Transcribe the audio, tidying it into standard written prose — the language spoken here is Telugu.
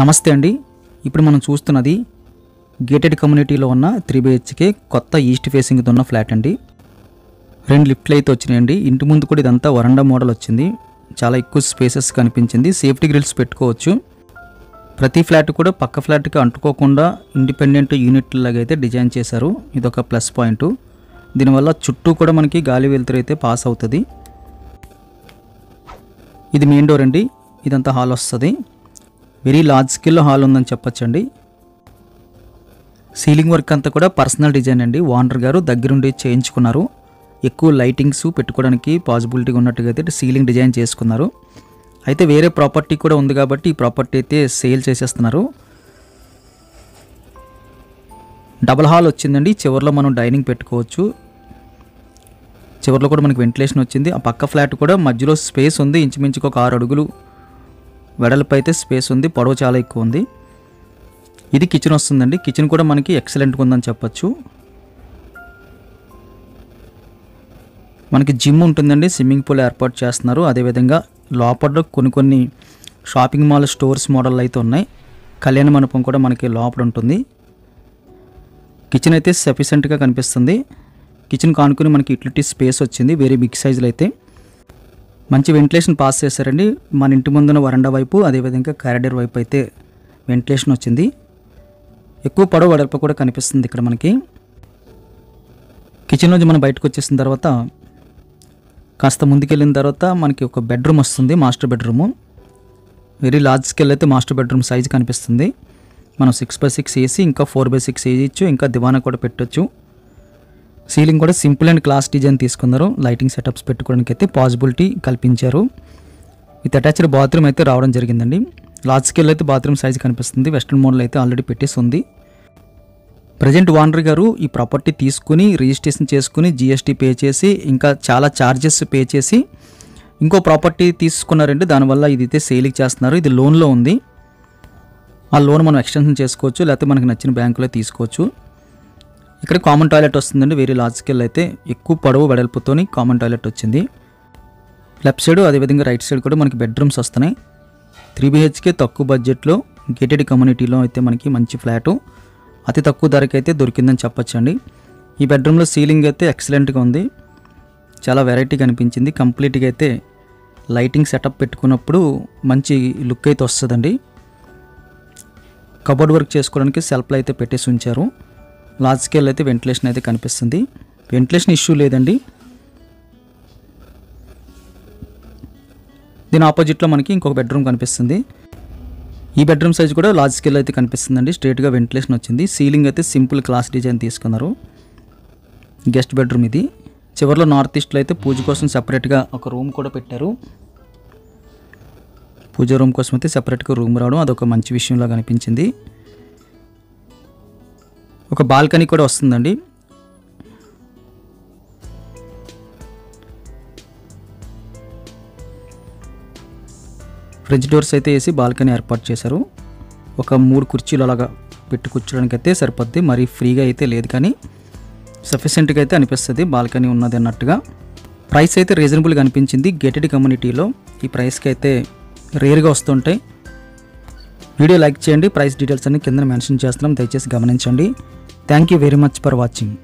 నమస్తే అండి. ఇప్పుడు మనం చూస్తున్నది గేటెడ్ కమ్యూనిటీలో ఉన్న 3 BHK కొత్త ఈస్ట్ ఫేసింగ్తో ఉన్న ఫ్లాట్ అండి. 2 లిఫ్ట్లు అయితే వచ్చినాయండి. ఇంటి ముందు కూడా ఇదంతా వరండా మోడల్ వచ్చింది. చాలా ఎక్కువ స్పేసెస్ కనిపించింది. సేఫ్టీ గ్రిల్స్ పెట్టుకోవచ్చు. ప్రతి ఫ్లాట్ కూడా పక్క ఫ్లాట్కి అంటుకోకుండా ఇండిపెండెంట్ యూనిట్ లాగా అయితే డిజైన్ చేశారు. ఇదొక ప్లస్ పాయింట్. దీనివల్ల చుట్టూ కూడా మనకి గాలి వెలుతురు అయితే పాస్ అవుతుంది. ఇది మెయిన్ డోర్ అండి. ఇదంతా హాల్ వస్తుంది. వెరీ లార్జ్ స్కేల్లో హాల్ ఉందని చెప్పొచ్చండి. సీలింగ్ వర్క్ అంతా కూడా పర్సనల్ డిజైన్ అండి. ఓనర్ గారు దగ్గరుండి చేయించుకున్నారు. ఎక్కువ లైటింగ్స్ పెట్టుకోవడానికి పాసిబిలిటీ ఉన్నట్టుగా అయితే సీలింగ్ డిజైన్ చేసుకున్నారు. అయితే వేరే ప్రాపర్టీ కూడా ఉంది కాబట్టి ఈ ప్రాపర్టీ అయితే సేల్ చేసేస్తున్నారు. డబల్ హాల్ వచ్చిందండి. చివరిలో మనం డైనింగ్ పెట్టుకోవచ్చు. చివరిలో కూడా మనకి వెంటిలేషన్ వచ్చింది. ఆ పక్క ఫ్లాట్ కూడా మధ్యలో స్పేస్ ఉంది. ఇంచుమించుకు ఒక 6 అడుగులు వెడల్పు అయితే స్పేస్ ఉంది. పొడవు చాలా ఎక్కువ ఉంది. ఇది కిచెన్ వస్తుందండి. కిచెన్ కూడా మనకి ఎక్సలెంట్గా ఉందని చెప్పొచ్చు. మనకి జిమ్ ఉంటుందండి. స్విమ్మింగ్ పూల్ ఏర్పాటు చేస్తున్నారు. అదేవిధంగా లోపల కొన్ని షాపింగ్ మాల్ స్టోర్స్ మోడల్ అయితే ఉన్నాయి. కళ్యాణ మండపం కూడా మనకి లోపల ఉంటుంది. కిచెన్ అయితే సఫిషియెంట్గా కనిపిస్తుంది. కిచెన్ కానుకొని మనకి యూటిలిటీ స్పేస్ వచ్చింది. వెరీ బిగ్ సైజులో అయితే మంచి వెంటిలేషన్ పాస్ చేశారండి. మన ఇంటి ముందున వరండా వైపు అదేవిధంగా కారిడార్ వైపు అయితే వెంటిలేషన్ వచ్చింది. ఎక్కువ పొడవు వెడల్పు కూడా కనిపిస్తుంది ఇక్కడ మనకి. కిచెన్ నుంచి మనం బయటకు వచ్చేసిన తర్వాత కాస్త ముందుకెళ్ళిన తర్వాత మనకి ఒక బెడ్రూమ్ వస్తుంది. Master bedroom. Very large scale అయితే మాస్టర్ బెడ్రూమ్ సైజ్ కనిపిస్తుంది. మనం 6x6 వేసి ఇంకా 4x6 వేయచ్చు. ఇంకా దివానా కూడా పెట్టొచ్చు. సీలింగ్ కూడా సింపుల్ అండ్ క్లాస్ డిజైన్ తీసుకున్నారు. లైటింగ్ సెటప్స్ పెట్టుకోవడానికి అయితే పాసిబిలిటీ కల్పించారు. విత్ అటాచ్డ్ బాత్రూమ్ అయితే రావడం జరిగిందండి. లార్జ్ స్కేల్ అయితే బాత్రూమ్ సైజ్ కనిపిస్తుంది. వెస్ట్రన్ మోడల్ అయితే ఆల్రెడీ పెట్టేసి ఉంది. ప్రజెంట్ ఓనర్ గారు ఈ ప్రాపర్టీ తీసుకుని రిజిస్ట్రేషన్ చేసుకుని GST పే చేసి ఇంకా చాలా ఛార్జెస్ పే చేసి ఇంకో ప్రాపర్టీ తీసుకున్నారండి. దానివల్ల ఇది అయితే సేల్కి చేస్తున్నారు. ఇది లోన్లో ఉంది. ఆ లోన్ మనం ఎక్స్టెన్షన్ చేసుకోవచ్చు, లేకపోతే మనకు నచ్చిన బ్యాంకులో తీసుకోవచ్చు. ఇక్కడ కామన్ టాయిలెట్ వస్తుందండి. వెరీ లార్జ్ స్కేల్ అయితే ఎక్కువ పొడవు వెడల్పుతోని కామన్ టాయిలెట్ వచ్చింది. లెఫ్ట్ సైడ్ అదేవిధంగా రైట్ సైడ్ కూడా మనకి బెడ్రూమ్స్ వస్తున్నాయి. 3 BHK తక్కువ బడ్జెట్లో గేటెడ్ కమ్యూనిటీలో అయితే మనకి మంచి ఫ్లాటు అతి తక్కువ ధరకి అయితే దొరికిందని చెప్పొచ్చండి. ఈ బెడ్రూమ్లో సీలింగ్ అయితే ఎక్సలెంట్గా ఉంది. చాలా వెరైటీగా అనిపించింది. కంప్లీట్గా అయితే లైటింగ్ సెటప్ పెట్టుకున్నప్పుడు మంచి లుక్ అయితే వస్తుందండి. కబోర్డ్ వర్క్ చేసుకోవడానికి సెల్ఫ్లు అయితే పెట్టేసి ఉంచారు. లార్జ్ స్కేల్ అయితే వెంటిలేషన్ అయితే కనిపిస్తుంది. వెంటిలేషన్ ఇష్యూ లేదండి. దీని ఆపోజిట్లో మనకి ఇంకొక బెడ్రూమ్ కనిపిస్తుంది. ఈ బెడ్రూమ్ సైజ్ కూడా లార్జ్ స్కేల్ అయితే కనిపిస్తుందండి. స్ట్రైట్గా వెంటిలేషన్ వచ్చింది. సీలింగ్ అయితే సింపుల్ క్లాస్ డిజైన్ తీసుకున్నారు. గెస్ట్ బెడ్రూమ్ ఇది. చివరిలో నార్త్ ఈస్ట్లో అయితే పూజ కోసం సెపరేట్గా ఒక రూమ్ కూడా పెట్టారు. పూజ రూమ్ కోసం అయితే సెపరేట్గా రూమ్ రావడం అదొక మంచి విషయంలాగా అనిపించింది. ఒక బాల్కనీ కూడా వస్తుందండి. ఫ్రిడ్జ్ డోర్స్ అయితే వేసి బాల్కనీ ఏర్పాటు చేశారు. ఒక 3 కుర్చీలు అలాగా పెట్టి కూర్చోడానికి అయితే సరిపోద్ది. మరీ ఫ్రీగా అయితే లేదు కానీ సఫిషియెంట్గా అయితే అనిపిస్తుంది బాల్కనీ ఉన్నది అన్నట్టుగా. ప్రైస్ అయితే రీజనబుల్గా అనిపించింది. గేటెడ్ కమ్యూనిటీలో ఈ ప్రైస్కి అయితే రేర్గా వస్తుంటాయి. వీడియో లైక్ చేయండి. ప్రైస్ డీటెయిల్స్ అన్ని కింద మెన్షన్ చేస్తున్నాం. దయచేసి గమనించండి. Thank you very much for watching.